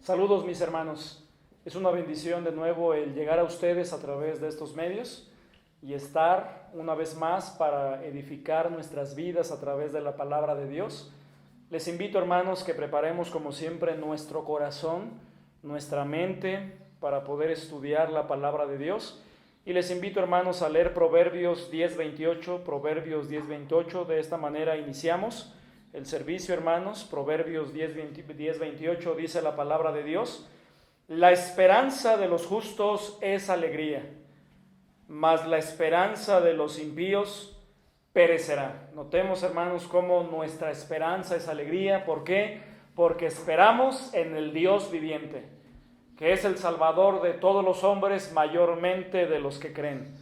Saludos mis hermanos, es una bendición de nuevo el llegar a ustedes a través de estos medios y estar una vez más para edificar nuestras vidas a través de la palabra de Dios. Les invito hermanos que preparemos como siempre nuestro corazón, nuestra mente para poder estudiar la palabra de Dios y les invito hermanos a leer Proverbios 10:28, de esta manera iniciamos el servicio, hermanos. Proverbios 10:28 dice la palabra de Dios: la esperanza de los justos es alegría, mas la esperanza de los impíos perecerá. Notemos, hermanos, cómo nuestra esperanza es alegría. ¿Por qué? Porque esperamos en el Dios viviente, que es el Salvador de todos los hombres, mayormente de los que creen.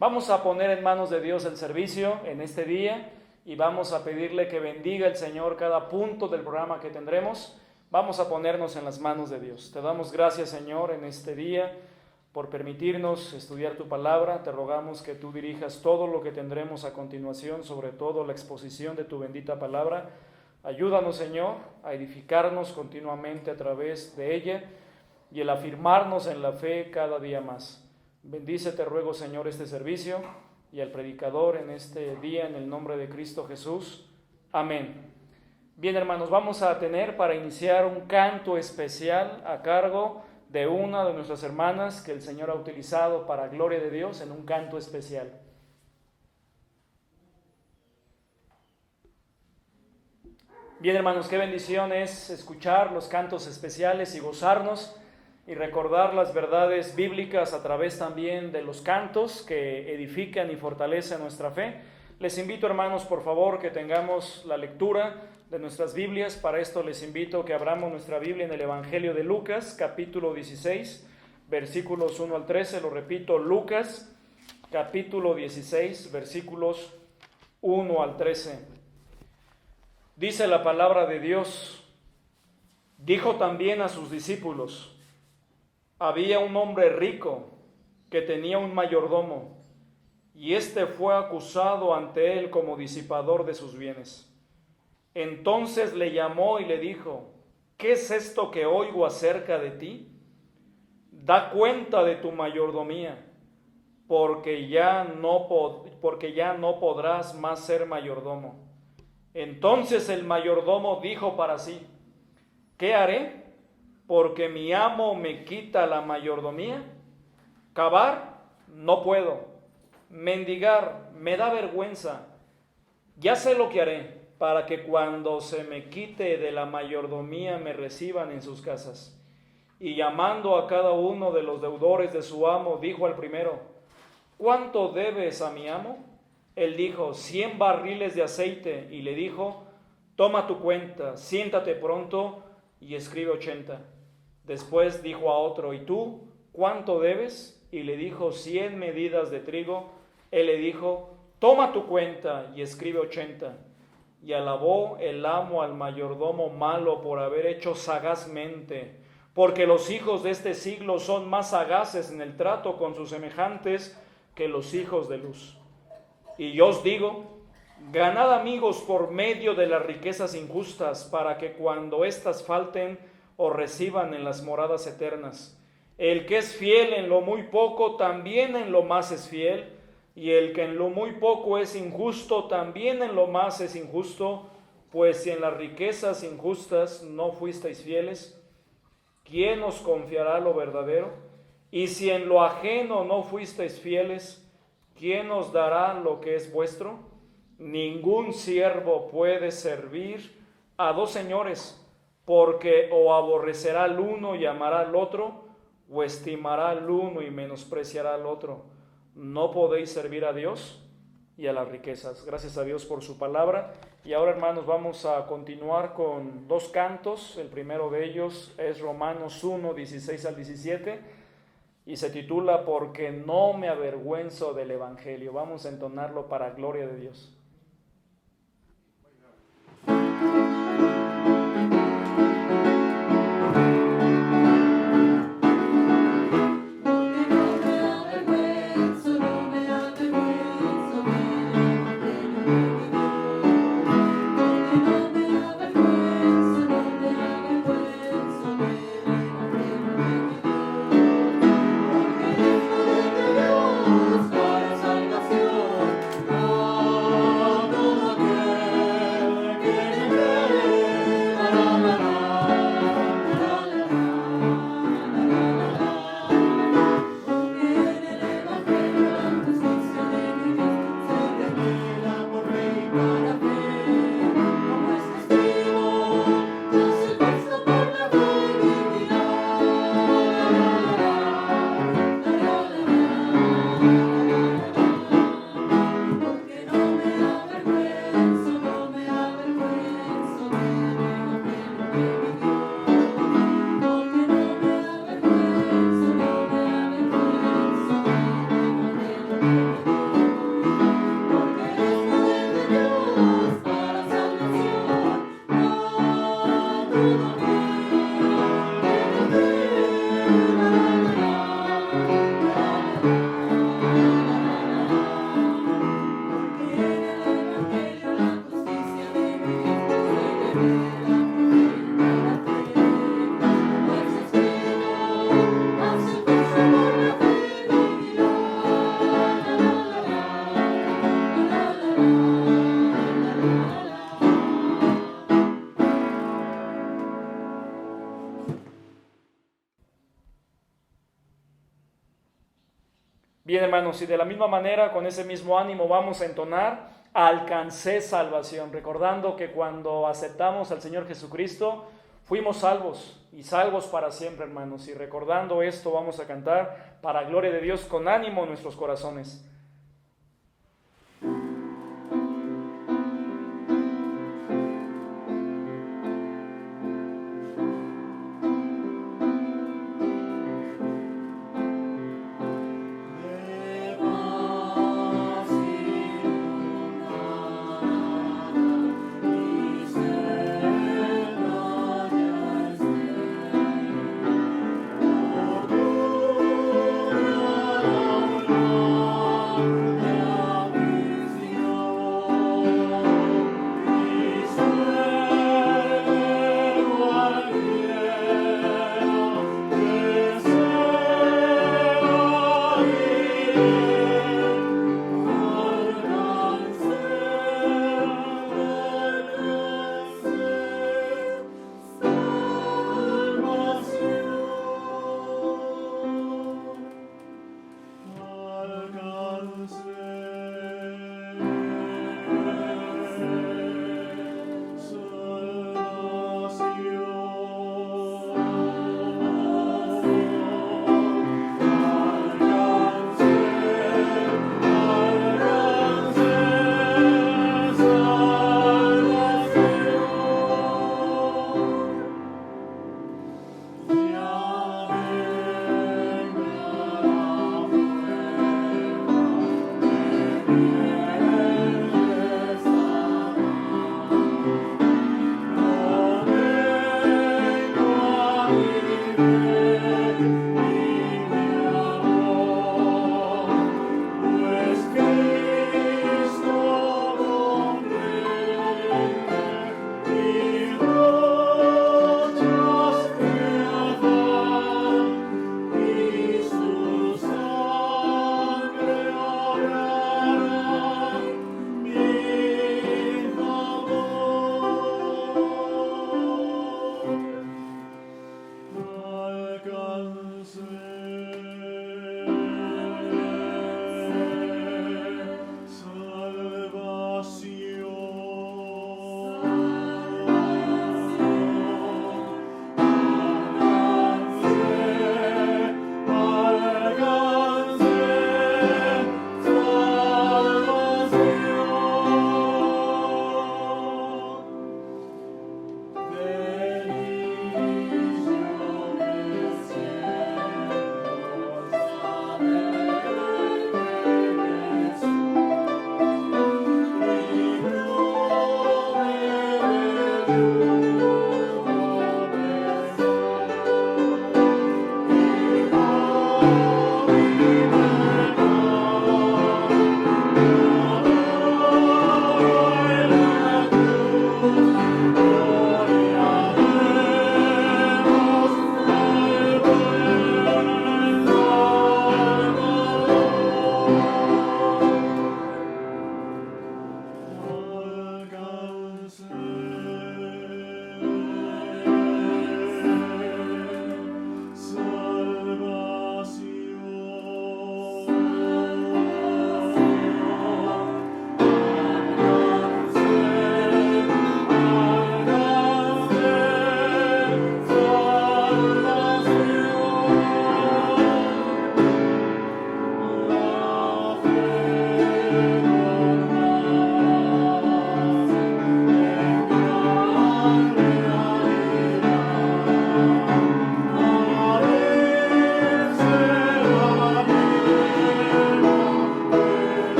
Vamos a poner en manos de Dios el servicio en este día y vamos a pedirle que bendiga el Señor cada punto del programa que tendremos. Vamos a ponernos en las manos de Dios. Te damos gracias, Señor, en este día por permitirnos estudiar tu palabra. Te rogamos que tú dirijas todo lo que tendremos a continuación, sobre todo la exposición de tu bendita palabra. Ayúdanos, Señor, a edificarnos continuamente a través de ella y el afirmarnos en la fe cada día más. Bendice, te ruego, Señor, este servicio y al predicador en este día, en el nombre de Cristo Jesús. Amén. Bien, hermanos, vamos a tener para iniciar un canto especial a cargo de una de nuestras hermanas que el Señor ha utilizado para gloria de Dios en un canto especial. Bien, hermanos, qué bendición es escuchar los cantos especiales y gozarnos y recordar las verdades bíblicas a través también de los cantos que edifican y fortalecen nuestra fe. Les invito, hermanos, por favor, que tengamos la lectura de nuestras Biblias. Para esto les invito que abramos nuestra Biblia en el Evangelio de Lucas, capítulo 16, versículos 1 al 13. Lo repito, Lucas, capítulo 16, versículos 1 al 13. Dice la palabra de Dios: dijo también a sus discípulos: había un hombre rico que tenía un mayordomo, y éste fue acusado ante él como disipador de sus bienes. Entonces le llamó y le dijo: ¿qué es esto que oigo acerca de ti? Da cuenta de tu mayordomía, porque ya no podrás más ser mayordomo. Entonces el mayordomo dijo para sí: ¿qué haré? Porque mi amo me quita la mayordomía. Cavar no puedo, mendigar me da vergüenza. Ya sé lo que haré para que cuando se me quite de la mayordomía me reciban en sus casas. Y llamando a cada uno de los deudores de su amo, dijo al primero: ¿cuánto debes a mi amo? Él dijo: 100 barriles de aceite. Y le dijo: toma tu cuenta, siéntate pronto y escribe 80. Después dijo a otro: ¿y tú cuánto debes? Y le dijo: 100 medidas de trigo. Él le dijo: toma tu cuenta y escribe 80. Y alabó el amo al mayordomo malo por haber hecho sagazmente, porque los hijos de este siglo son más sagaces en el trato con sus semejantes que los hijos de luz. Y yo os digo: ganad amigos por medio de las riquezas injustas, para que cuando éstas falten os reciban en las moradas eternas. El que es fiel en lo muy poco, también en lo más es fiel, y el que en lo muy poco es injusto, también en lo más es injusto. Pues si en las riquezas injustas no fuisteis fieles, ¿quién os confiará lo verdadero? Y si en lo ajeno no fuisteis fieles, ¿quién os dará lo que es vuestro? Ningún siervo puede servir a dos señores, porque o aborrecerá al uno y amará al otro, o estimará al uno y menospreciará al otro. No podéis servir a Dios y a las riquezas. Gracias a Dios por su palabra. Y ahora, hermanos, vamos a continuar con dos cantos. El primero de ellos es Romanos 1, 16 al 17, y se titula Porque no me avergüenzo del Evangelio. Vamos a entonarlo para gloria de Dios. Bien, hermanos, y de la misma manera, con ese mismo ánimo, vamos a entonar: alcancé salvación, recordando que cuando aceptamos al Señor Jesucristo, fuimos salvos y salvos para siempre, hermanos. Y recordando esto, vamos a cantar para gloria de Dios con ánimo en nuestros corazones.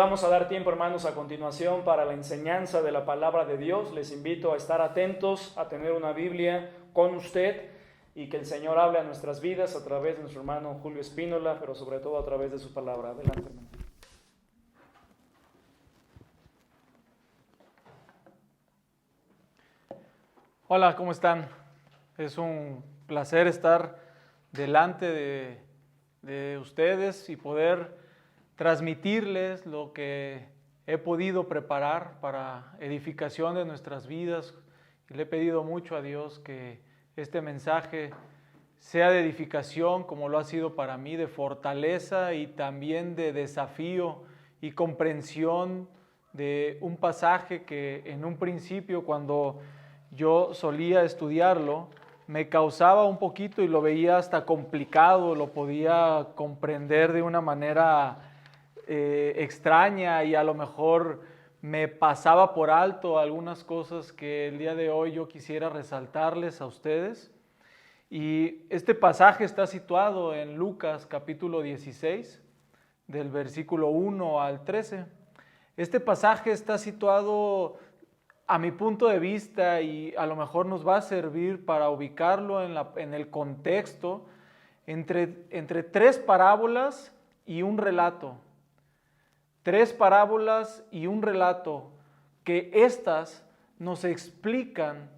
vamos a dar tiempo, hermanos, a continuación para la enseñanza de la palabra de Dios. Les invito a estar atentos, a tener una Biblia con usted y que el Señor hable a nuestras vidas a través de nuestro hermano Julio Espínola, pero sobre todo a través de su palabra. Adelante, hermano. Hola, ¿cómo están? Es un placer estar delante de ustedes y poder transmitirles lo que he podido preparar para edificación de nuestras vidas. Y le he pedido mucho a Dios que este mensaje sea de edificación, como lo ha sido para mí, de fortaleza y también de desafío y comprensión de un pasaje que en un principio, cuando yo solía estudiarlo, me causaba un poquito y lo veía hasta complicado, lo podía comprender de una manera extraña y a lo mejor me pasaba por alto algunas cosas que el día de hoy yo quisiera resaltarles a ustedes. Y este pasaje está situado en Lucas capítulo 16, del versículo 1 al 13. Este pasaje está situado, a mi punto de vista, y a lo mejor nos va a servir para ubicarlo en el contexto, entre tres parábolas y un relato. Tres parábolas y un relato que estas nos explican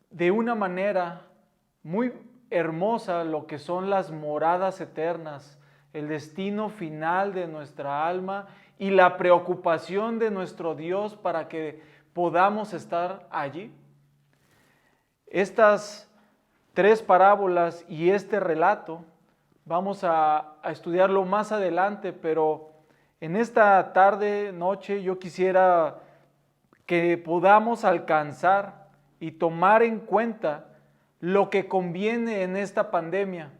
de una manera muy hermosa lo que son las moradas eternas, el destino final de nuestra alma y la preocupación de nuestro Dios para que podamos estar allí. Estas tres parábolas y este relato vamos a estudiarlo más adelante, pero en esta tarde, noche, yo quisiera que podamos alcanzar y tomar en cuenta lo que conviene en esta pandemia.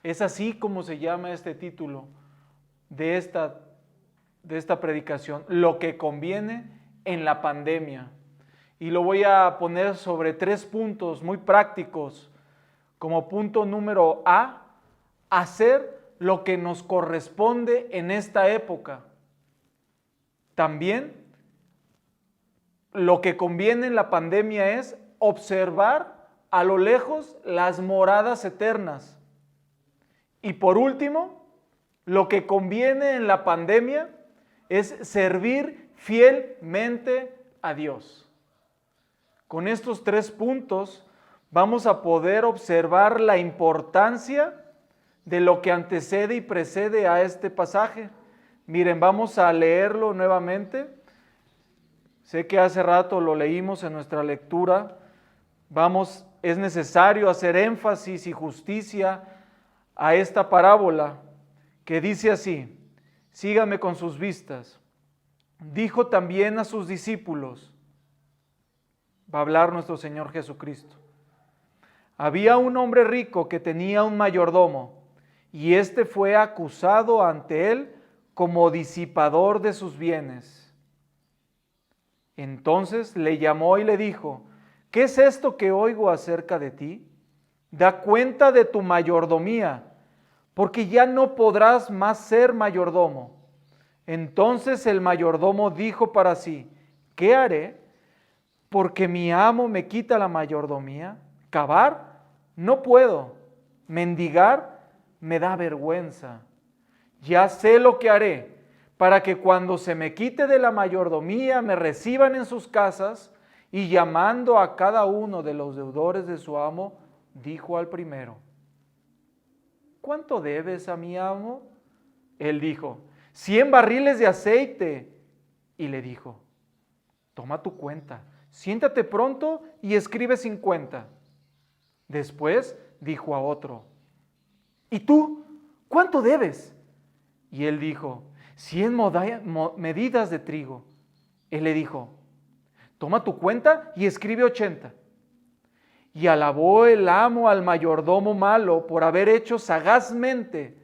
Es así como se llama este título de esta predicación, lo que conviene en la pandemia. Y lo voy a poner sobre 3 puntos muy prácticos. Como punto número A, hacer lo que nos corresponde en esta época. También lo que conviene en la pandemia es observar a lo lejos las moradas eternas. Y por último, lo que conviene en la pandemia es servir fielmente a Dios. Con estos 3 puntos vamos a poder observar la importancia de lo que antecede y precede a este pasaje. Miren, vamos a leerlo nuevamente. Sé que hace rato lo leímos en nuestra lectura. Es necesario hacer énfasis y justicia a esta parábola que dice así, sígame con sus vistas. Dijo también a sus discípulos, va a hablar nuestro Señor Jesucristo. Había un hombre rico que tenía un mayordomo, y éste fue acusado ante él como disipador de sus bienes. Entonces le llamó y le dijo, ¿qué es esto que oigo acerca de ti? Da cuenta de tu mayordomía, porque ya no podrás más ser mayordomo. Entonces el mayordomo dijo para sí, ¿qué haré? Porque mi amo me quita la mayordomía. Cavar, no puedo. Mendigar, me da vergüenza. Ya sé lo que haré para que cuando se me quite de la mayordomía me reciban en sus casas. Y llamando a cada uno de los deudores de su amo, dijo al primero, ¿cuánto debes a mi amo? Él dijo, 100 barriles de aceite. Y le dijo, toma tu cuenta, siéntate pronto y escribe 50. Después dijo a otro, ¿y tú cuánto debes? Y él dijo, 100 medidas de trigo. Él le dijo, toma tu cuenta y escribe 80. Y alabó el amo al mayordomo malo por haber hecho sagazmente,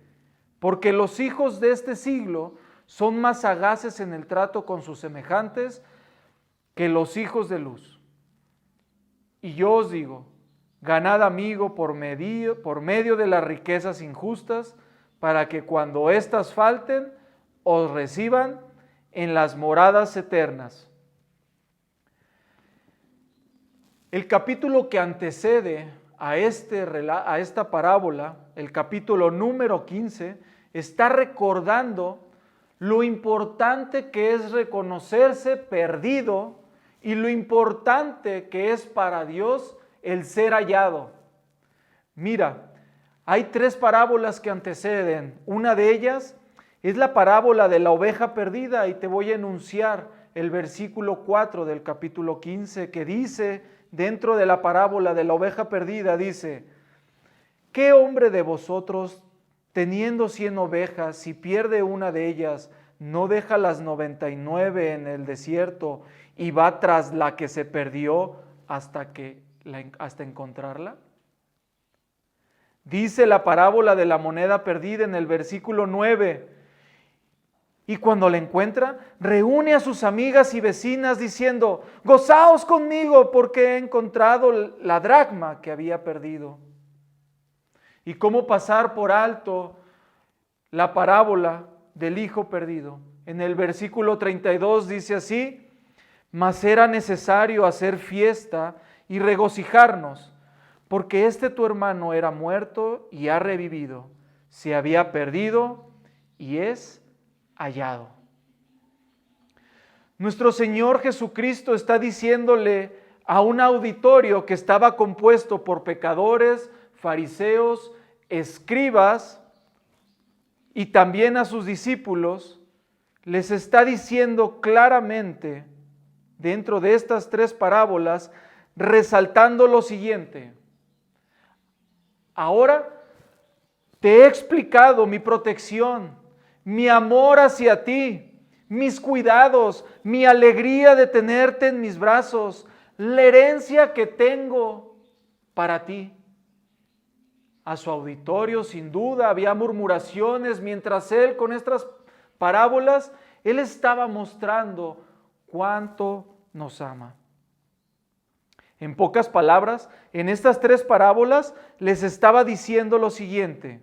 porque los hijos de este siglo son más sagaces en el trato con sus semejantes que los hijos de luz. Y yo os digo, ganad amigo por medio de las riquezas injustas, para que cuando éstas falten, os reciban en las moradas eternas. El capítulo que antecede a esta parábola, el capítulo número 15, está recordando lo importante que es reconocerse perdido y lo importante que es para Dios el ser hallado. Mira, hay 3 parábolas que anteceden. Una de ellas es la parábola de la oveja perdida y te voy a enunciar el versículo 4 del capítulo 15 que dice, dentro de la parábola de la oveja perdida, dice: ¿qué hombre de vosotros, teniendo 100 ovejas, si pierde una de ellas, no deja las 99 en el desierto y va tras la que se perdió hasta encontrarla? Dice la parábola de la moneda perdida en el versículo 9: y cuando la encuentra, reúne a sus amigas y vecinas diciendo: gozaos conmigo porque he encontrado la dracma que había perdido. ¿Y cómo pasar por alto la parábola del hijo perdido? En el versículo 32 dice así: mas era necesario hacer fiesta y regocijarnos, porque tu hermano era muerto y ha revivido, se había perdido y es hallado. Nuestro Señor Jesucristo está diciéndole a un auditorio que estaba compuesto por pecadores, fariseos, escribas y también a sus discípulos, les está diciendo claramente dentro de estas 3 parábolas, resaltando lo siguiente: ahora te he explicado mi protección, mi amor hacia ti, mis cuidados, mi alegría de tenerte en mis brazos, la herencia que tengo para ti. A su auditorio, sin duda, había murmuraciones mientras él, con estas parábolas, él estaba mostrando cuánto nos ama. En pocas palabras, en estas 3 parábolas les estaba diciendo lo siguiente.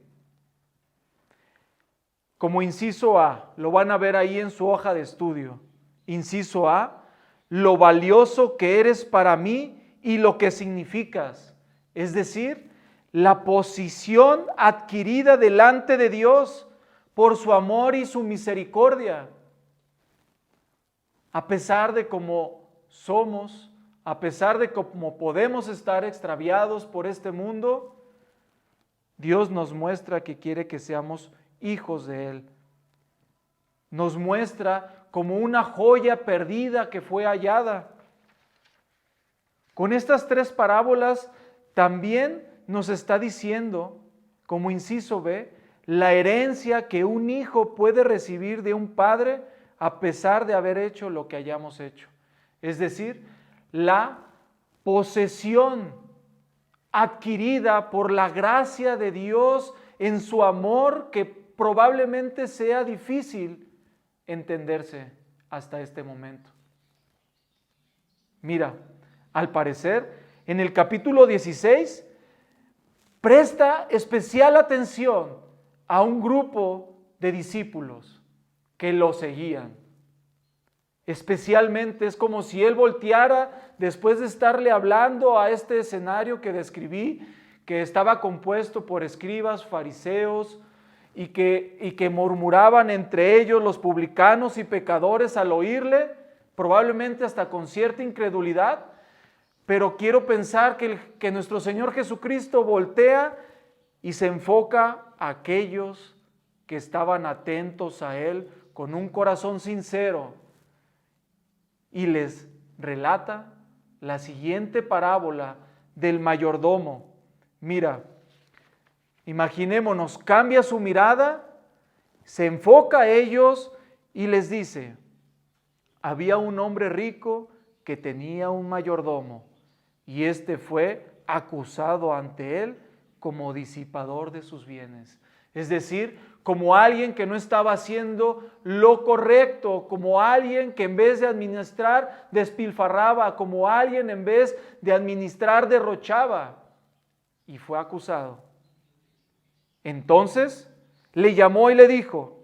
Como inciso A, lo van a ver ahí en su hoja de estudio. Inciso A: lo valioso que eres para mí y lo que significas. Es decir, la posición adquirida delante de Dios por su amor y su misericordia. A pesar de cómo somos, a pesar de cómo podemos estar extraviados por este mundo, Dios nos muestra que quiere que seamos hijos de Él. Nos muestra como una joya perdida que fue hallada. Con estas 3 parábolas también nos está diciendo, como inciso B, la herencia que un hijo puede recibir de un padre a pesar de haber hecho lo que hayamos hecho. Es decir, la posesión adquirida por la gracia de Dios en su amor, que probablemente sea difícil entenderse hasta este momento. Mira, al parecer, en el capítulo 16, presta especial atención a un grupo de discípulos que lo seguían. Especialmente es como si él volteara después de estarle hablando a este escenario que describí, que estaba compuesto por escribas, fariseos, y que murmuraban entre ellos los publicanos y pecadores al oírle, probablemente hasta con cierta incredulidad. Pero quiero pensar que nuestro Señor Jesucristo voltea y se enfoca a aquellos que estaban atentos a Él con un corazón sincero y les relata la siguiente parábola del mayordomo. Mira, imaginémonos, cambia su mirada, se enfoca a ellos y les dice: había un hombre rico que tenía un mayordomo, y este fue acusado ante él como disipador de sus bienes. Es decir, como alguien que no estaba haciendo lo correcto, como alguien que en vez de administrar despilfarraba, como alguien en vez de administrar derrochaba, y fue acusado. Entonces le llamó y le dijo: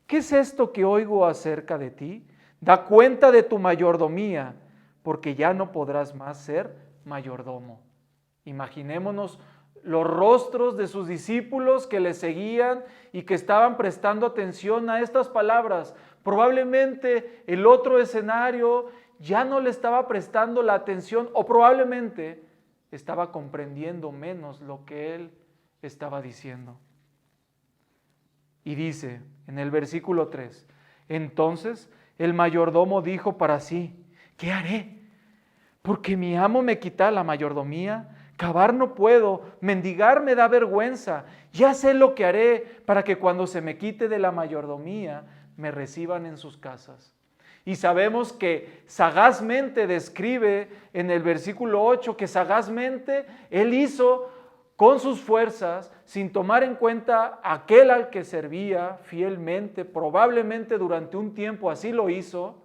¿qué es esto que oigo acerca de ti? Da cuenta de tu mayordomía, porque ya no podrás más ser mayordomo. Imaginémonos los rostros de sus discípulos que le seguían y que estaban prestando atención a estas palabras. Probablemente el otro escenario ya no le estaba prestando la atención, o probablemente estaba comprendiendo menos lo que él estaba diciendo. Y dice en el versículo 3, entonces el mayordomo dijo para sí, ¿qué haré? Porque mi amo me quita la mayordomía. Cavar no puedo, mendigar me da vergüenza. Ya sé lo que haré para que cuando se me quite de la mayordomía me reciban en sus casas. Y sabemos que sagazmente describe en el versículo 8 que sagazmente él hizo con sus fuerzas, sin tomar en cuenta aquel al que servía fielmente, probablemente durante un tiempo así lo hizo,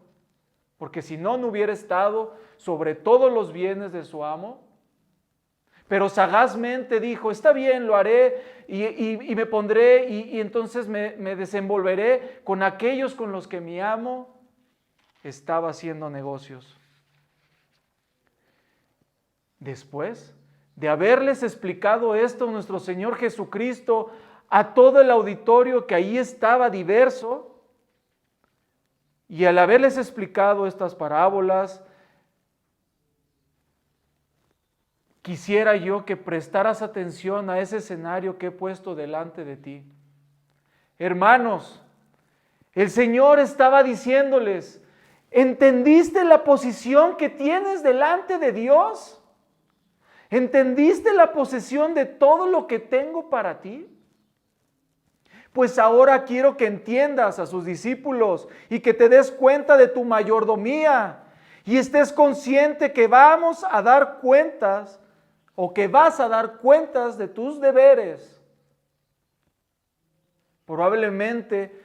porque si no, no hubiera estado sobre todos los bienes de su amo. Pero sagazmente dijo, está bien, lo haré y me pondré y entonces me desenvolveré con aquellos con los que mi amo estaba haciendo negocios. Después de haberles explicado esto nuestro Señor Jesucristo a todo el auditorio que ahí estaba diverso, y al haberles explicado estas parábolas, quisiera yo que prestaras atención a ese escenario que he puesto delante de ti. Hermanos, el Señor estaba diciéndoles, ¿entendiste la posición que tienes delante de Dios? ¿Entendiste la posesión de todo lo que tengo para ti? Pues ahora quiero que entiendas a sus discípulos y que te des cuenta de tu mayordomía y estés consciente que vamos a dar cuentas o que vas a dar cuentas de tus deberes. Probablemente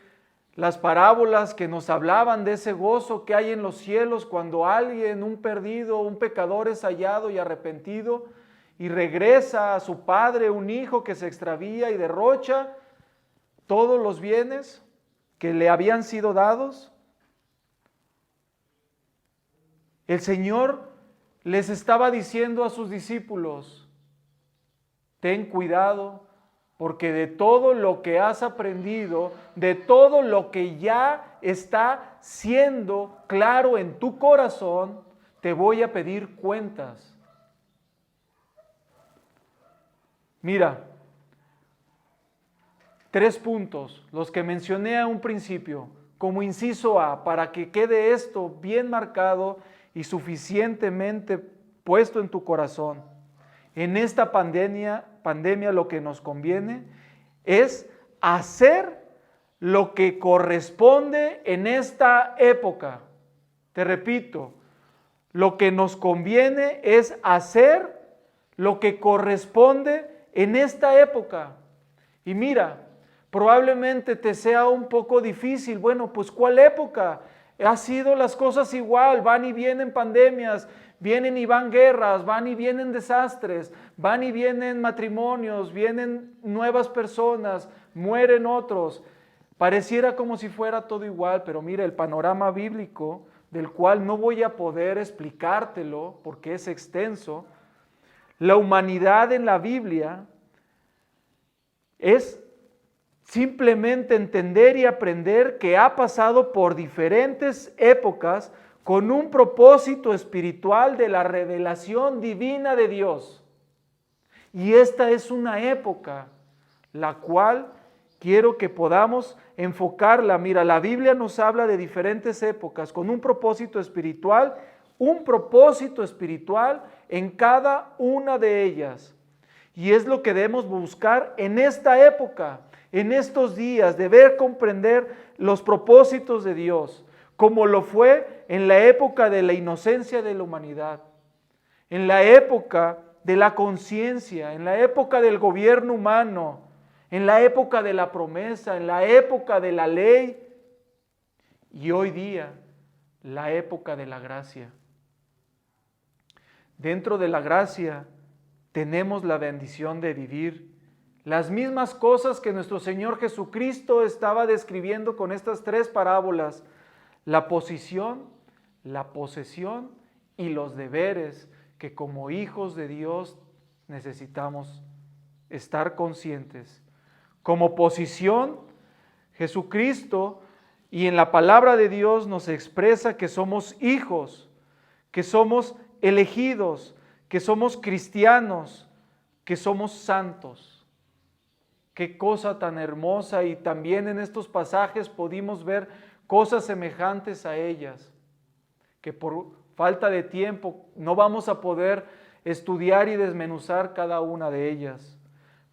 las parábolas que nos hablaban de ese gozo que hay en los cielos cuando alguien, un perdido, un pecador es hallado y arrepentido y regresa a su padre, un hijo que se extravía y derrocha todos los bienes que le habían sido dados. El Señor les estaba diciendo a sus discípulos, ten cuidado, porque de todo lo que has aprendido, de todo lo que ya está siendo claro en tu corazón, te voy a pedir cuentas. Mira, 3 puntos, los que mencioné a un principio, como inciso A, para que quede esto bien marcado y suficientemente puesto en tu corazón. En esta pandemia lo que nos conviene es hacer lo que corresponde en esta época. Te repito, lo que nos conviene es hacer lo que corresponde en esta época. Y mira, probablemente te sea un poco difícil. Bueno, pues ¿cuál época? Ha sido las cosas igual, van y vienen pandemias, vienen y van guerras, van y vienen desastres, van y vienen matrimonios, vienen nuevas personas, mueren otros. Pareciera como si fuera todo igual, pero mira, el panorama bíblico, del cual no voy a poder explicártelo porque es extenso, la humanidad en la Biblia es simplemente entender y aprender que ha pasado por diferentes épocas con un propósito espiritual de la revelación divina de Dios. Y esta es una época la cual quiero que podamos enfocarla. Mira, la Biblia nos habla de diferentes épocas con un propósito espiritual en cada una de ellas. Y es lo que debemos buscar en esta época, en estos días, de ver, comprender los propósitos de Dios, como lo fue en la época de la inocencia de la humanidad, en la época de la conciencia, en la época del gobierno humano, en la época de la promesa, en la época de la ley, y hoy día, la época de la gracia. Dentro de la gracia tenemos la bendición de vivir Las mismas cosas que nuestro Señor Jesucristo estaba describiendo con estas 3 parábolas: la posición, la posesión y los deberes que como hijos de Dios necesitamos estar conscientes. Como posición, Jesucristo y en la palabra de Dios nos expresa que somos hijos, que somos elegidos, que somos cristianos, que somos santos. Qué cosa tan hermosa, y también en estos pasajes pudimos ver cosas semejantes a ellas, que por falta de tiempo no vamos a poder estudiar y desmenuzar cada una de ellas.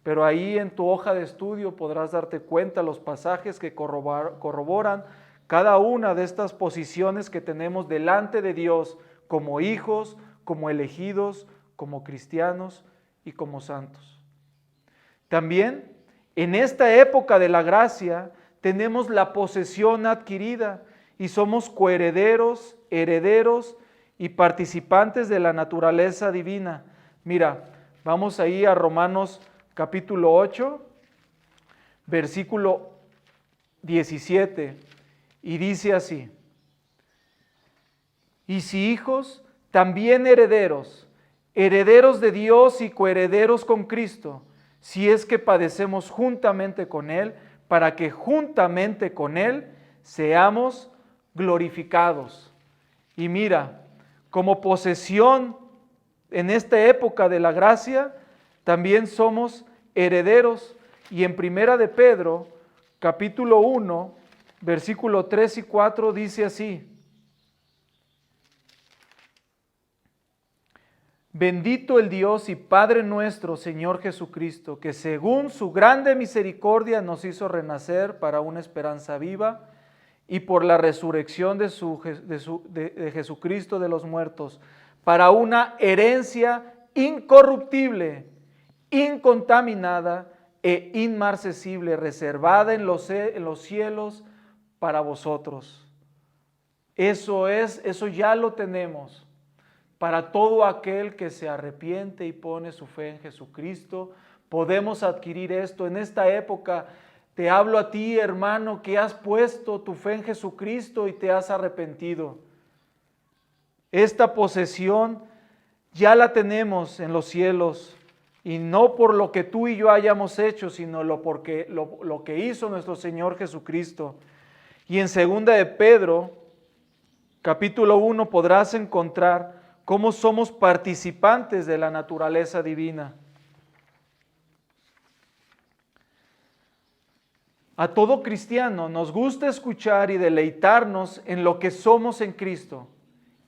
Pero ahí en tu hoja de estudio podrás darte cuenta los pasajes que corroboran cada una de estas posiciones que tenemos delante de Dios como hijos, como elegidos, como cristianos y como santos. También en esta época de la gracia tenemos la posesión adquirida y somos coherederos, herederos y participantes de la naturaleza divina. Mira, vamos ahí a Romanos capítulo 8, versículo 17, y dice así: y si hijos, también herederos, herederos de Dios y coherederos con Cristo, si es que padecemos juntamente con Él, para que juntamente con Él seamos glorificados. Y mira, como posesión en esta época de la gracia, también somos herederos. Y en Primera de Pedro, capítulo 1, versículo 3 y 4 dice así: bendito el Dios y Padre nuestro, Señor Jesucristo, que según su grande misericordia nos hizo renacer para una esperanza viva y por la resurrección de Jesucristo de los muertos, para una herencia incorruptible, incontaminada e inmarcesible, reservada en los cielos para vosotros. Eso ya lo tenemos. Para todo aquel que se arrepiente y pone su fe en Jesucristo, podemos adquirir esto. En esta época te hablo a ti, hermano, que has puesto tu fe en Jesucristo y te has arrepentido. Esta posesión ya la tenemos en los cielos, y no por lo que tú y yo hayamos hecho, sino lo que hizo nuestro Señor Jesucristo. Y en 2 de Pedro, capítulo 1, podrás encontrar cómo somos participantes de la naturaleza divina. A todo cristiano nos gusta escuchar y deleitarnos en lo que somos en Cristo.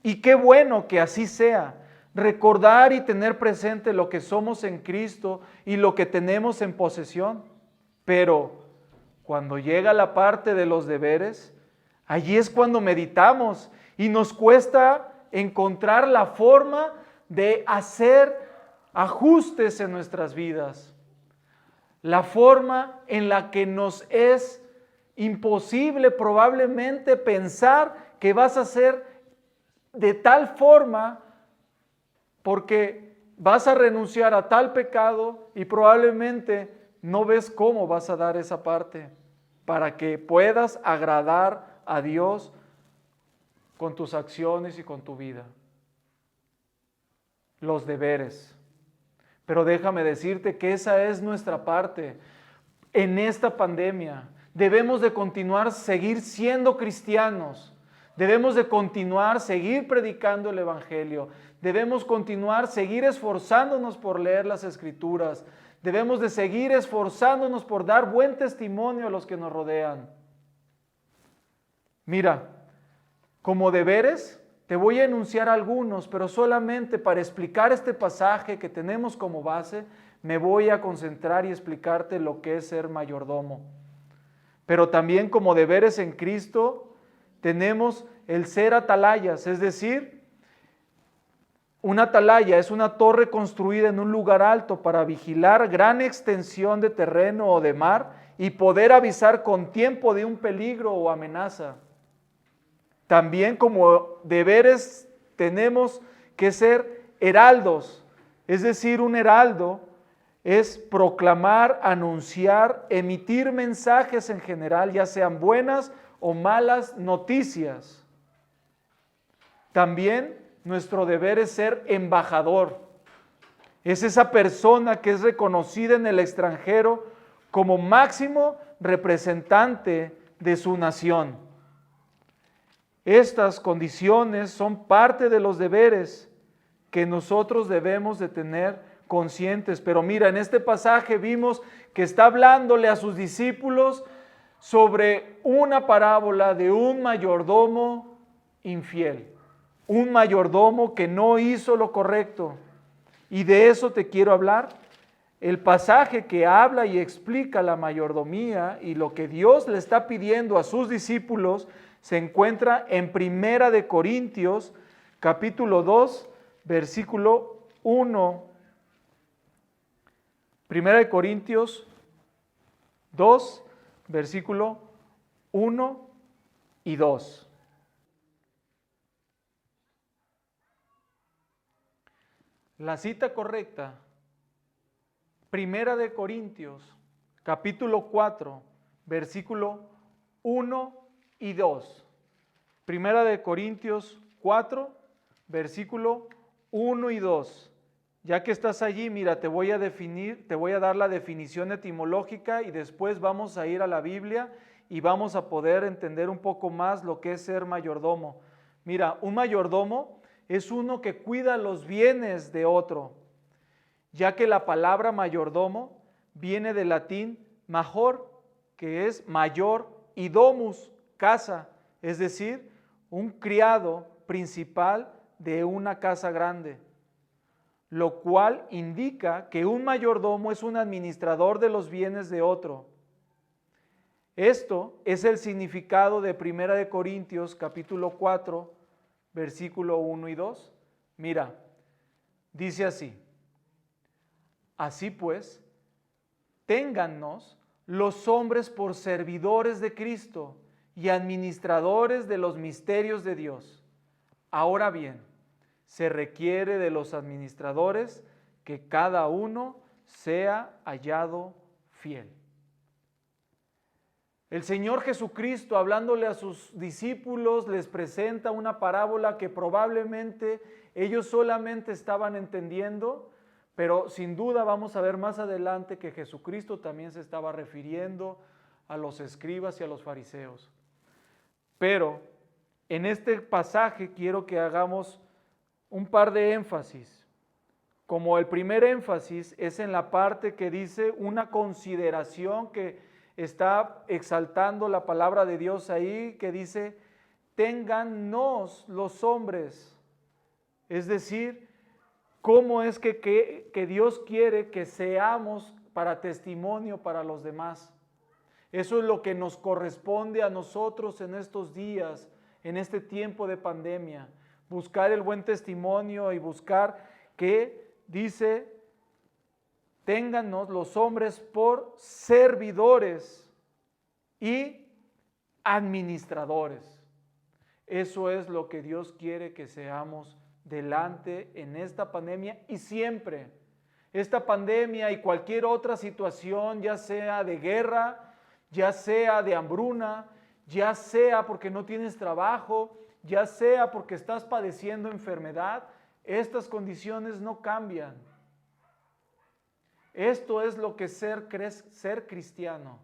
Y qué bueno que así sea. Recordar y tener presente lo que somos en Cristo y lo que tenemos en posesión. Pero cuando llega la parte de los deberes, allí es cuando meditamos y nos cuesta encontrar la forma de hacer ajustes en nuestras vidas. La forma en la que nos es imposible probablemente pensar que vas a hacer de tal forma porque vas a renunciar a tal pecado y probablemente no ves cómo vas a dar esa parte para que puedas agradar a Dios con tus acciones y con tu vida. Los deberes. Pero déjame decirte que esa es nuestra parte en esta pandemia. Debemos de continuar, seguir siendo cristianos. Debemos de continuar, seguir predicando el Evangelio. Debemos continuar, seguir esforzándonos por leer las Escrituras. Debemos de seguir esforzándonos por dar buen testimonio a los que nos rodean. Mira, como deberes, te voy a enunciar algunos, pero solamente para explicar este pasaje que tenemos como base, me voy a concentrar y explicarte lo que es ser mayordomo. Pero también como deberes en Cristo, tenemos el ser atalayas, es decir, una atalaya es una torre construida en un lugar alto para vigilar gran extensión de terreno o de mar y poder avisar con tiempo de un peligro o amenaza. También como deberes tenemos que ser heraldos, es decir, un heraldo es proclamar, anunciar, emitir mensajes en general, ya sean buenas o malas noticias. También nuestro deber es ser embajador. Es esa persona que es reconocida en el extranjero como máximo representante de su nación. Estas condiciones son parte de los deberes que nosotros debemos de tener conscientes. Pero mira, en este pasaje vimos que está hablándole a sus discípulos sobre una parábola de un mayordomo infiel, un mayordomo que no hizo lo correcto. Y de eso te quiero hablar. El pasaje que habla y explica la mayordomía y lo que Dios le está pidiendo a sus discípulos se encuentra en Primera de Corintios, capítulo 2, versículo 1. Primera de Corintios 2, versículo 1 y 2. La cita correcta, Primera de Corintios, capítulo 4, versículo 1 y 2. Primera de Corintios 4, versículo 1 y 2. Ya que estás allí, mira, te voy a dar la definición etimológica y después vamos a ir a la Biblia y vamos a poder entender un poco más lo que es ser mayordomo. Mira, un mayordomo es uno que cuida los bienes de otro, ya que la palabra mayordomo viene del latín major, que es mayor, y domus, casa, es decir, un criado principal de una casa grande, lo cual indica que un mayordomo es un administrador de los bienes de otro. Esto es el significado de Primera de Corintios, capítulo 4, versículo 1 y 2. Mira, dice así: así pues, téngannos los hombres por servidores de Cristo y administradores de los misterios de Dios. Ahora bien, se requiere de los administradores que cada uno sea hallado fiel. El Señor Jesucristo, hablándole a sus discípulos, les presenta una parábola que probablemente ellos solamente estaban entendiendo, pero sin duda vamos a ver más adelante que Jesucristo también se estaba refiriendo a los escribas y a los fariseos. Pero en este pasaje quiero que hagamos un par de énfasis. Como el primer énfasis es en la parte que dice una consideración que está exaltando la palabra de Dios ahí, que dice, téngannos los hombres. Es decir, cómo es que Dios quiere que seamos para testimonio para los demás. Eso es lo que nos corresponde a nosotros en estos días, en este tiempo de pandemia. Buscar el buen testimonio y buscar que, dice, téngannos los hombres por servidores y administradores. Eso es lo que Dios quiere que seamos delante en esta pandemia y siempre. Esta pandemia y cualquier otra situación, ya sea de guerra, ya sea de hambruna, ya sea porque no tienes trabajo, ya sea porque estás padeciendo enfermedad, estas condiciones no cambian. Esto es lo que es ser cristiano.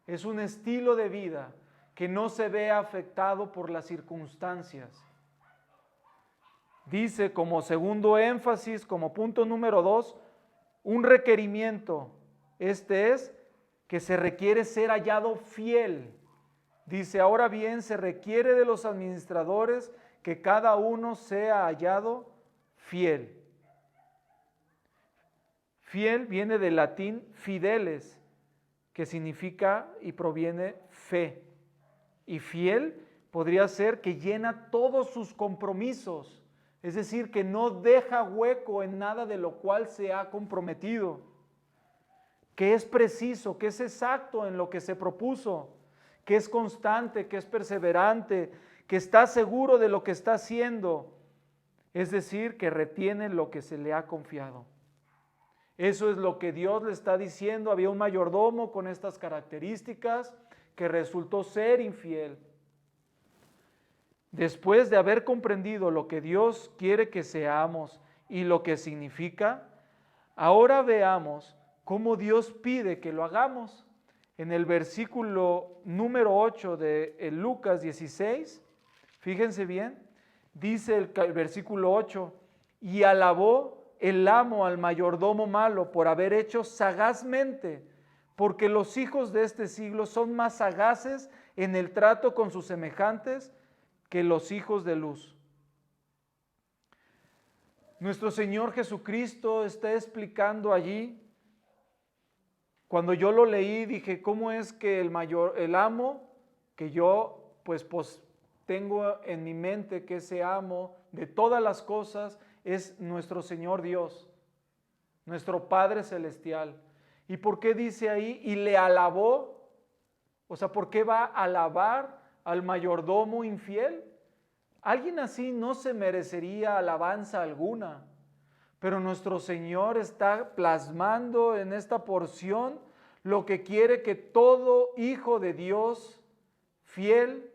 Es un estilo de vida que no se ve afectado por las circunstancias. Dice como segundo énfasis, como punto número 2, un requerimiento. Este es que se requiere ser hallado fiel. Dice, ahora bien, se requiere de los administradores que cada uno sea hallado fiel. Fiel viene del latín fideles, que significa y proviene fe. Y fiel podría ser que llena todos sus compromisos, es decir, que no deja hueco en nada de lo cual se ha comprometido, que es preciso, que es exacto en lo que se propuso, que es constante, que es perseverante, que está seguro de lo que está haciendo, es decir, que retiene lo que se le ha confiado. Eso es lo que Dios le está diciendo. Había un mayordomo con estas características que resultó ser infiel. Después de haber comprendido lo que Dios quiere que seamos y lo que significa, ahora veamos cómo Dios pide que lo hagamos. En el versículo número 8 de Lucas 16, fíjense bien, dice el versículo 8, y alabó el amo al mayordomo malo por haber hecho sagazmente, porque los hijos de este siglo son más sagaces en el trato con sus semejantes que los hijos de luz. Nuestro Señor Jesucristo está explicando allí. Cuando yo lo leí dije, ¿cómo es que el amo, que yo pues tengo en mi mente que ese amo de todas las cosas es nuestro Señor Dios, nuestro Padre Celestial? ¿Y por qué dice ahí, y le alabó? O sea, ¿por qué va a alabar al mayordomo infiel? Alguien así no se merecería alabanza alguna. Pero nuestro Señor está plasmando en esta porción lo que quiere que todo hijo de Dios fiel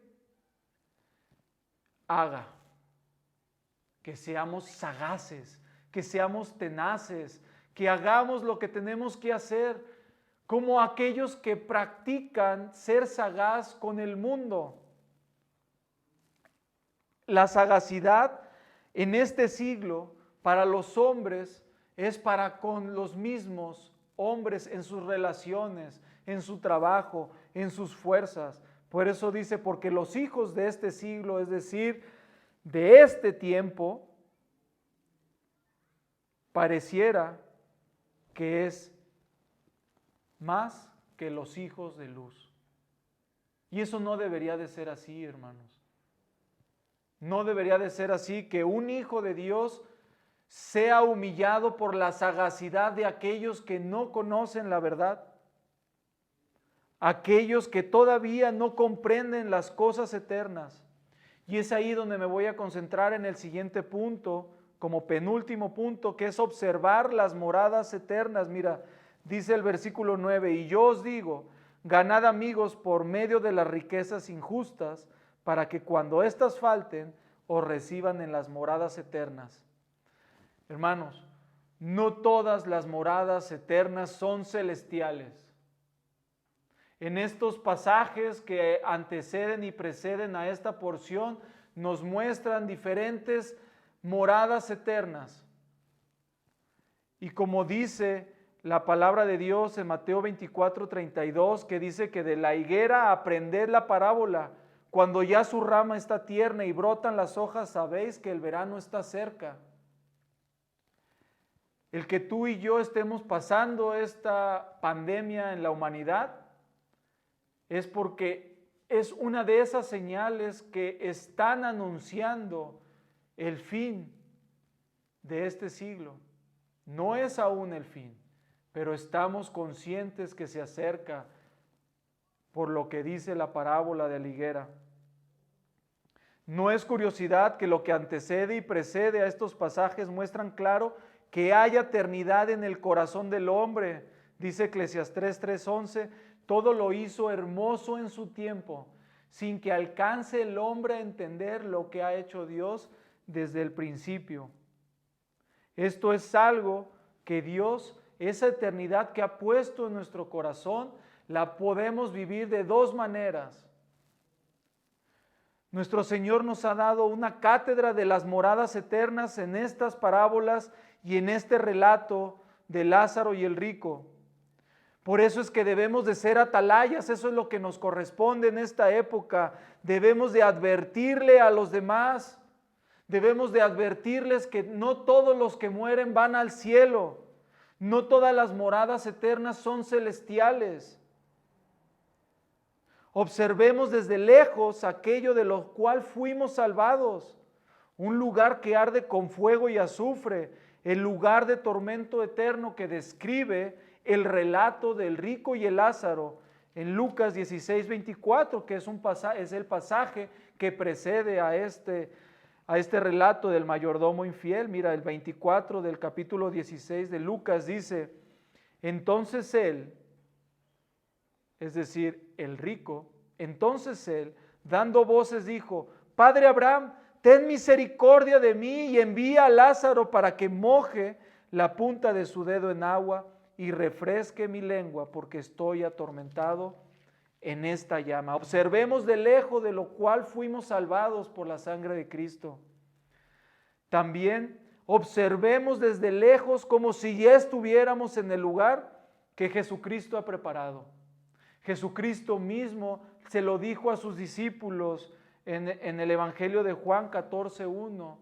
haga. Que seamos sagaces, que seamos tenaces, que hagamos lo que tenemos que hacer, como aquellos que practican ser sagaz con el mundo. La sagacidad en este siglo para los hombres es para con los mismos hombres en sus relaciones, en su trabajo, en sus fuerzas. Por eso dice, porque los hijos de este siglo, es decir, de este tiempo, pareciera que es más que los hijos de luz. Y eso no debería de ser así, hermanos. No debería de ser así, que un hijo de Dios sea humillado por la sagacidad de aquellos que no conocen la verdad, aquellos que todavía no comprenden las cosas eternas. Y es ahí donde me voy a concentrar en el siguiente punto, como penúltimo punto, que es observar las moradas eternas. Mira, dice el versículo 9, y yo os digo, ganad amigos por medio de las riquezas injustas, para que cuando éstas falten, os reciban en las moradas eternas. Hermanos, no todas las moradas eternas son celestiales. En estos pasajes que anteceden y preceden a esta porción, nos muestran diferentes moradas eternas. Y como dice la palabra de Dios en Mateo 24:32, que dice que de la higuera aprended la parábola, cuando ya su rama está tierna y brotan las hojas, sabéis que el verano está cerca. El que tú y yo estemos pasando esta pandemia en la humanidad es porque es una de esas señales que están anunciando el fin de este siglo. No es aún el fin, pero estamos conscientes que se acerca por lo que dice la parábola de la higuera. No es curiosidad que lo que antecede y precede a estos pasajes muestran claro que hay eternidad en el corazón del hombre. Dice Eclesiastés 3:11, todo lo hizo hermoso en su tiempo, sin que alcance el hombre a entender lo que ha hecho Dios desde el principio. Esto es algo que Dios, esa eternidad que ha puesto en nuestro corazón, la podemos vivir de dos maneras. Nuestro Señor nos ha dado una cátedra de las moradas eternas en estas parábolas y en este relato de Lázaro y el rico. Por eso es que debemos de ser atalayas, eso es lo que nos corresponde en esta época. Debemos de advertirle a los demás, debemos de advertirles que no todos los que mueren van al cielo, no todas las moradas eternas son celestiales. Observemos desde lejos aquello de lo cual fuimos salvados, un lugar que arde con fuego y azufre, el lugar de tormento eterno que describe el relato del rico y el Lázaro en Lucas 16:24, que es el pasaje que precede a a este relato del mayordomo infiel. Mira, el 24 del capítulo 16 de Lucas dice: entonces él, es decir, el rico, entonces él, dando voces, dijo: Padre Abraham, ten misericordia de mí y envía a Lázaro para que moje la punta de su dedo en agua y refresque mi lengua, porque estoy atormentado en esta llama. Observemos de lejos de lo cual fuimos salvados por la sangre de Cristo. También observemos desde lejos como si ya estuviéramos en el lugar que Jesucristo ha preparado. Jesucristo mismo se lo dijo a sus discípulos en el Evangelio de Juan 14:1,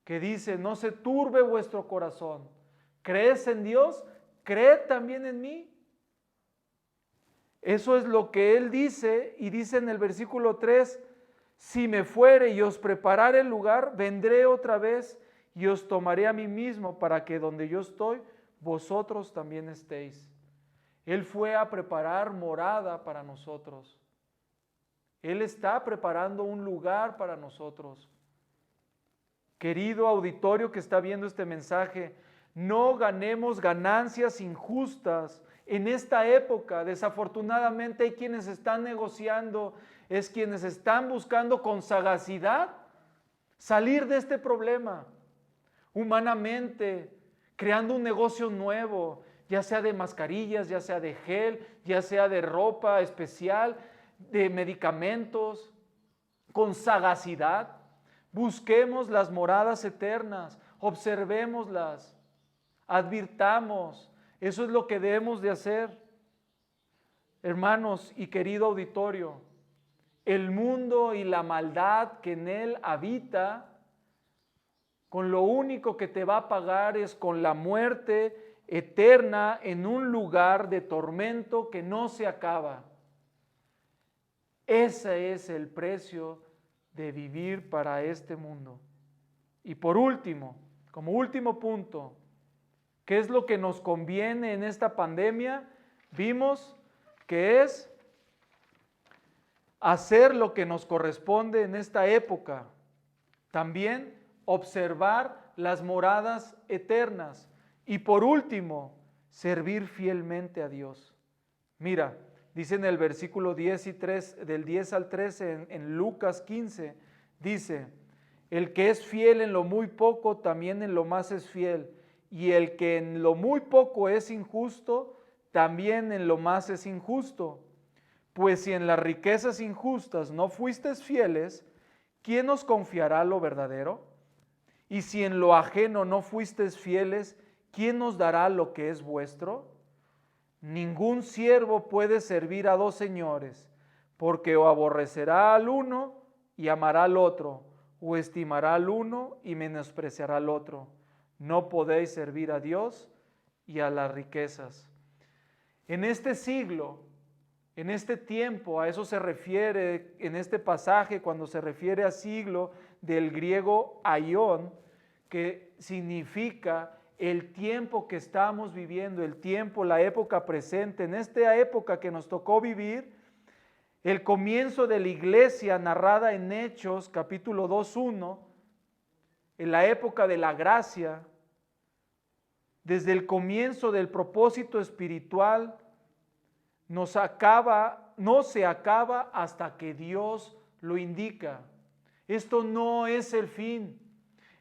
que dice: no se turbe vuestro corazón. ¿Crees en Dios? Creed también en mí. Eso es lo que Él dice, y dice en el versículo 3: si me fuere y os preparare el lugar, vendré otra vez y os tomaré a mí mismo, para que donde yo estoy, vosotros también estéis. Él fue a preparar morada para nosotros. Él está preparando un lugar para nosotros. Querido auditorio que está viendo este mensaje, no ganemos ganancias injustas en esta época. Desafortunadamente hay quienes están negociando, es quienes están buscando con sagacidad salir de este problema, humanamente, creando un negocio nuevo, ya sea de mascarillas, ya sea de gel, ya sea de ropa especial, de medicamentos, con sagacidad. Busquemos las moradas eternas, observémoslas, advirtamos. Eso es lo que debemos de hacer. Hermanos y querido auditorio, el mundo y la maldad que en él habita, con lo único que te va a pagar es con la muerte eterna en un lugar de tormento que no se acaba. Ese es el precio de vivir para este mundo. Y por último, como último punto, ¿qué es lo que nos conviene en esta pandemia? Vimos que es hacer lo que nos corresponde en esta época. También observar las moradas eternas. Y por último, servir fielmente a Dios. Mira, dice en el versículo 10 y 3, del 10 al 13 en Lucas 15, dice: el que es fiel en lo muy poco, también en lo más es fiel. Y el que en lo muy poco es injusto, también en lo más es injusto. Pues si en las riquezas injustas no fuisteis fieles, ¿quién os confiará lo verdadero? Y si en lo ajeno no fuisteis fieles, ¿quién os dará lo que es vuestro? Ningún siervo puede servir a dos señores, porque o aborrecerá al uno y amará al otro, o estimará al uno y menospreciará al otro. No podéis servir a Dios y a las riquezas. En este siglo, en este tiempo, a eso se refiere en este pasaje cuando se refiere a siglo, del griego aion, que significa el tiempo que estamos viviendo, el tiempo, la época presente. En esta época que nos tocó vivir, el comienzo de la iglesia narrada en Hechos capítulo 2:1, en la época de la gracia, desde el comienzo del propósito espiritual, no se acaba hasta que Dios lo indica. Esto no es el fin.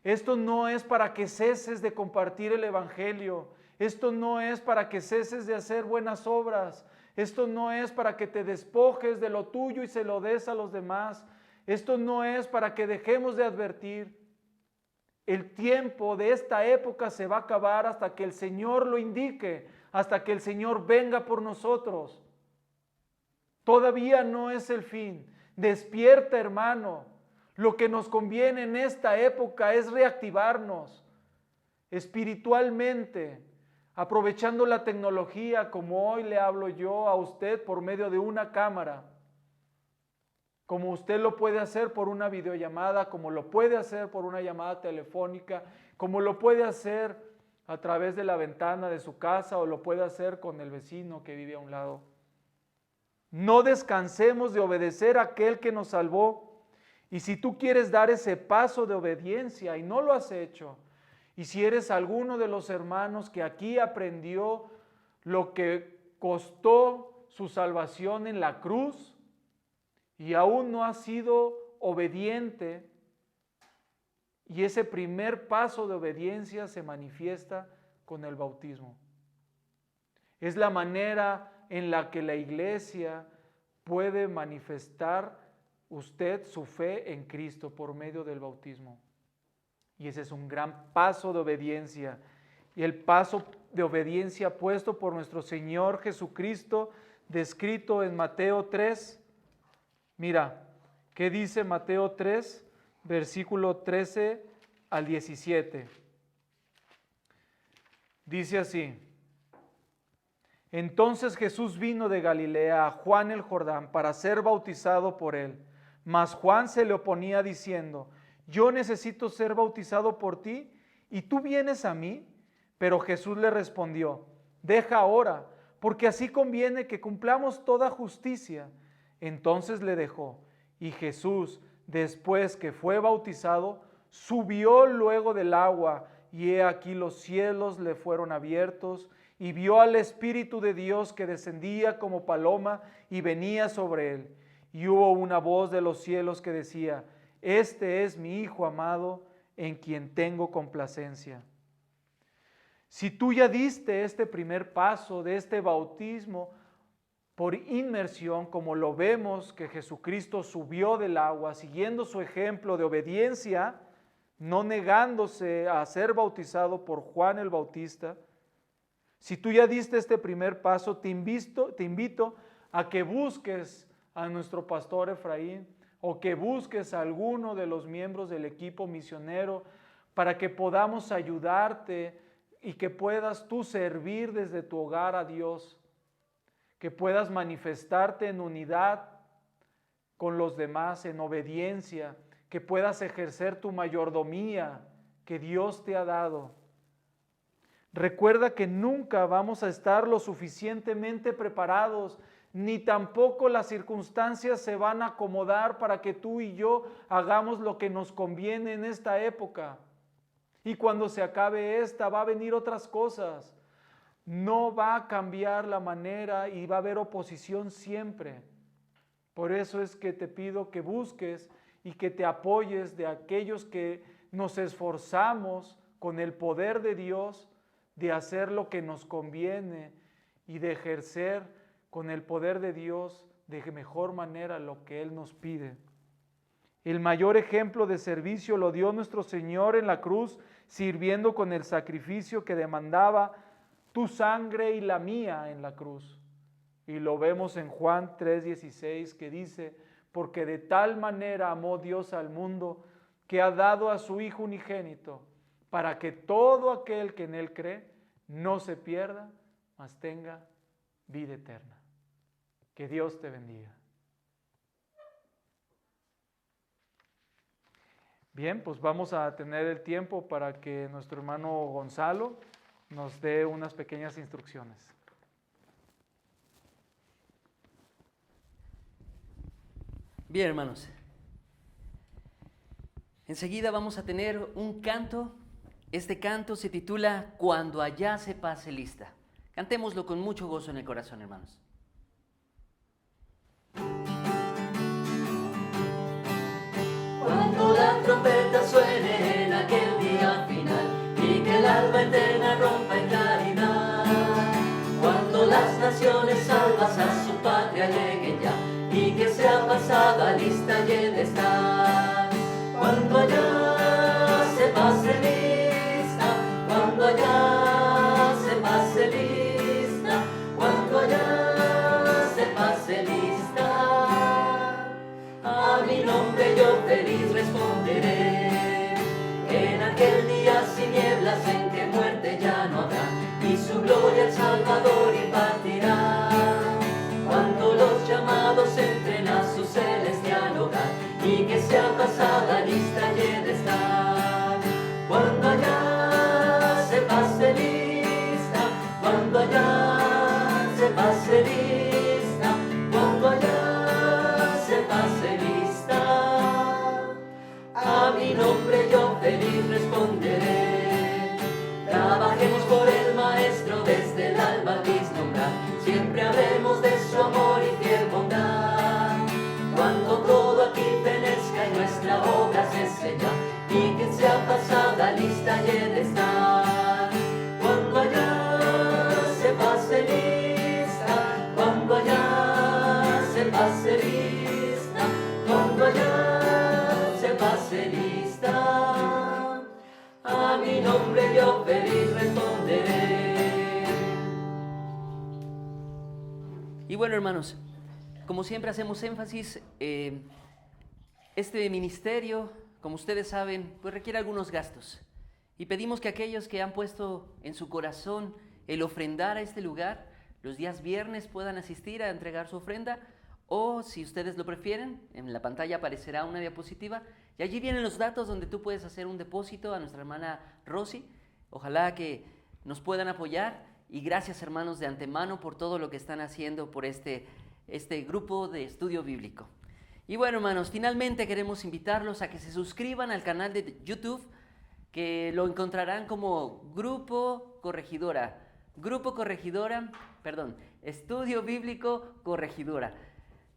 Esto no es para que ceses de compartir el evangelio. Esto no es para que ceses de hacer buenas obras. Esto no es para que te despojes de lo tuyo y se lo des a los demás. Esto no es para que dejemos de advertir. El tiempo de esta época se va a acabar hasta que el Señor lo indique, hasta que el Señor venga por nosotros. Todavía no es el fin. Despierta, hermano. Lo que nos conviene en esta época es reactivarnos espiritualmente, aprovechando la tecnología, como hoy le hablo yo a usted por medio de una cámara, como usted lo puede hacer por una videollamada, como lo puede hacer por una llamada telefónica, como lo puede hacer a través de la ventana de su casa o lo puede hacer con el vecino que vive a un lado. No descansemos de obedecer a aquel que nos salvó Y si tú quieres dar ese paso de obediencia y no lo has hecho, y si eres alguno de los hermanos que aquí aprendió lo que costó su salvación en la cruz y aún no has sido obediente, y ese primer paso de obediencia se manifiesta con el bautismo. Es la manera en la que la iglesia puede manifestar usted su fe en Cristo por medio del bautismo. Y ese es un gran paso de obediencia. Y el paso de obediencia puesto por nuestro Señor Jesucristo, descrito en Mateo 3. Mira, ¿qué dice Mateo 3, versículo 13 al 17? Dice así: Entonces Jesús vino de Galilea a Juan el Jordán para ser bautizado por él. Mas Juan se le oponía diciendo: Yo necesito ser bautizado por ti, ¿y tú vienes a mí? Pero Jesús le respondió: Deja ahora, porque así conviene que cumplamos toda justicia. Entonces le dejó. Y Jesús, después que fue bautizado, subió luego del agua, y he aquí los cielos le fueron abiertos, y vio al Espíritu de Dios que descendía como paloma y venía sobre él. Y hubo una voz de los cielos que decía: Este es mi Hijo amado, en quien tengo complacencia. Si tú ya diste este primer paso de este bautismo por inmersión, como lo vemos que Jesucristo subió del agua, siguiendo su ejemplo de obediencia, no negándose a ser bautizado por Juan el Bautista, si tú ya diste este primer paso, te invito a que busques a nuestro pastor Efraín, o que busques a alguno de los miembros del equipo misionero para que podamos ayudarte y que puedas tú servir desde tu hogar a Dios, que puedas manifestarte en unidad con los demás, en obediencia, que puedas ejercer tu mayordomía que Dios te ha dado. Recuerda que nunca vamos a estar lo suficientemente preparados, ni tampoco las circunstancias se van a acomodar para que tú y yo hagamos lo que nos conviene en esta época. Y cuando se acabe esta, va a venir otras cosas. No va a cambiar la manera y va a haber oposición siempre. Por eso es que te pido que busques y que te apoyes de aquellos que nos esforzamos con el poder de Dios de hacer lo que nos conviene y de ejercer con el poder de Dios de mejor manera lo que Él nos pide. El mayor ejemplo de servicio lo dio nuestro Señor en la cruz, sirviendo con el sacrificio que demandaba tu sangre y la mía en la cruz. Y lo vemos en Juan 3:16 que dice: porque de tal manera amó Dios al mundo que ha dado a su Hijo unigénito, para que todo aquel que en Él cree no se pierda, mas tenga vida eterna. Que Dios te bendiga. Bien, pues vamos a tener el tiempo para que nuestro hermano Gonzalo nos dé unas pequeñas instrucciones. Bien, hermanos. Enseguida vamos a tener un canto. Este canto se titula Cuando allá se pase lista. Cantémoslo con mucho gozo en el corazón, hermanos. Cuando la trompeta suene en aquel día final y que el alba eterna rompa en claridad, cuando las naciones salvas a su patria lleguen ya y que sea pasada lista y he de estar, cuando allá se pase lista, cuando allá se pase lista, cuando allá se pase lista, a mi nombre yo feliz responderé. En aquel día sin nieblas en que muerte ya no habrá, y su gloria el Salvador impartirá. Cuando los llamados entren a su celestial hogar, y que sea pasada lista y he de estar. Cuando allá se pase lista, cuando allá se pase lista, cuando allá se pase lista. bueno, hermanos, como siempre hacemos énfasis, este ministerio, como ustedes saben, pues requiere algunos gastos. Y pedimos que aquellos que han puesto en su corazón el ofrendar a este lugar, los días viernes puedan asistir a entregar su ofrenda, o si ustedes lo prefieren, en la pantalla aparecerá una diapositiva y allí vienen los datos donde tú puedes hacer un depósito a nuestra hermana Rosy. Ojalá que nos puedan apoyar y gracias, hermanos, de antemano por todo lo que están haciendo por este grupo de estudio bíblico. Y bueno, hermanos, finalmente queremos invitarlos a que se suscriban al canal de YouTube, que lo encontrarán como Estudio Bíblico Corregidora.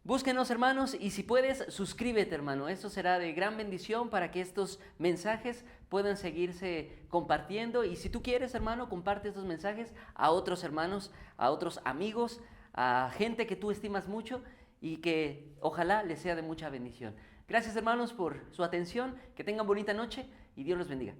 Búsquenos, hermanos, y si puedes, suscríbete, hermano. Esto será de gran bendición para que estos mensajes puedan seguirse compartiendo. Y si tú quieres, hermano, comparte estos mensajes a otros hermanos, a otros amigos, a gente que tú estimas mucho y que ojalá les sea de mucha bendición. Gracias, hermanos, por su atención. Que tengan bonita noche y Dios los bendiga.